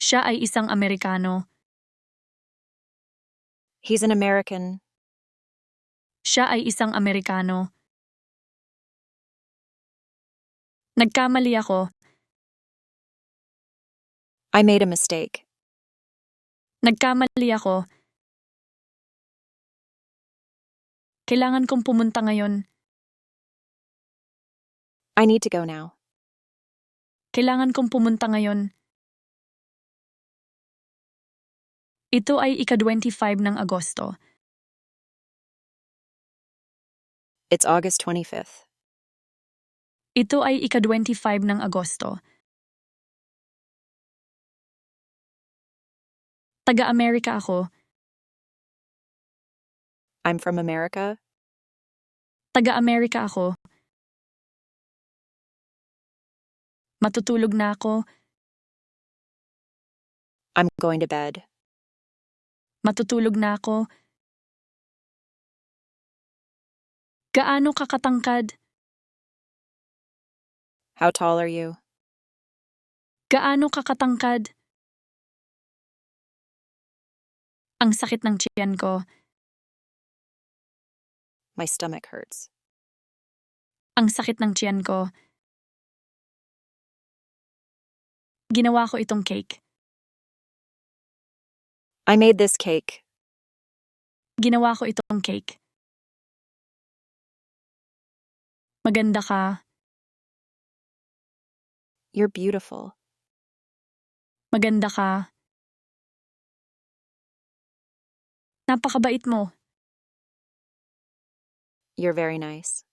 Siya ay isang Amerikano. He's an American. Siya ay isang Amerikano. Nagkamali ako. I made a mistake. Nagkamali ako. Kailangan kong pumunta ngayon. I need to go now. Kailangan kong pumunta ngayon. Ito ay ika-25 ng Agosto. It's August 25th. Ito ay ika-25 ng Agosto. Taga-Amerika ako. I'm from America. Taga-Amerika ako. Matutulog na ako. I'm going to bed. Matutulog na ako. Gaano ka katangkad? How tall are you? Gaano ka katangkad? Ang sakit ng tiyan ko. My stomach hurts. Ang sakit ng tiyan ko. Ginawa ko itong cake. I made this cake. Ginawa ko itong cake. Maganda ka. You're beautiful. Maganda ka. Napakabait mo. You're very nice.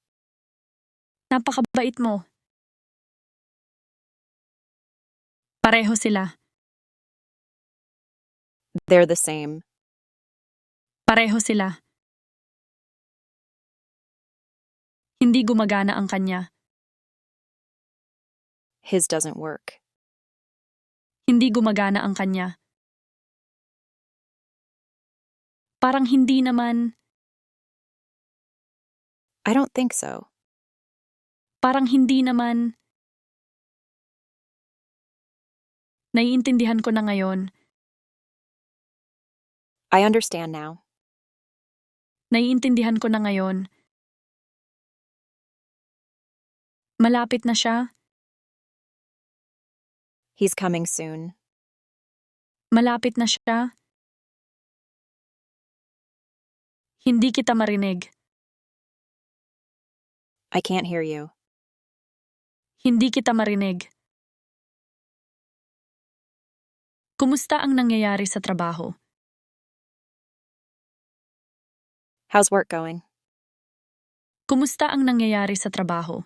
Napakabait mo. Pareho sila. They're the same. Pareho sila. Hindi gumagana ang kanya. His doesn't work. Hindi gumagana ang kanya. Parang hindi naman. I don't think so. Parang hindi naman. Naiintindihan ko na ngayon. I understand now. Naiintindihan ko na ngayon. Malapit na siya. He's coming soon. Malapit na siya. Hindi kita marinig. I can't hear you. Hindi kita marinig. Kumusta ang nangyayari sa trabaho? How's work going? Kumusta ang nangyayari sa trabaho?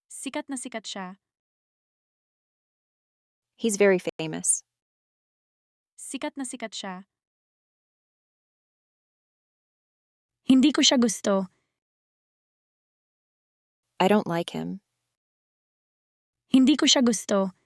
Sikat na sikat siya. He's very famous. Sikat na sikat siya. Hindi ko siya gusto. I don't like him. Hindi ko siya gusto.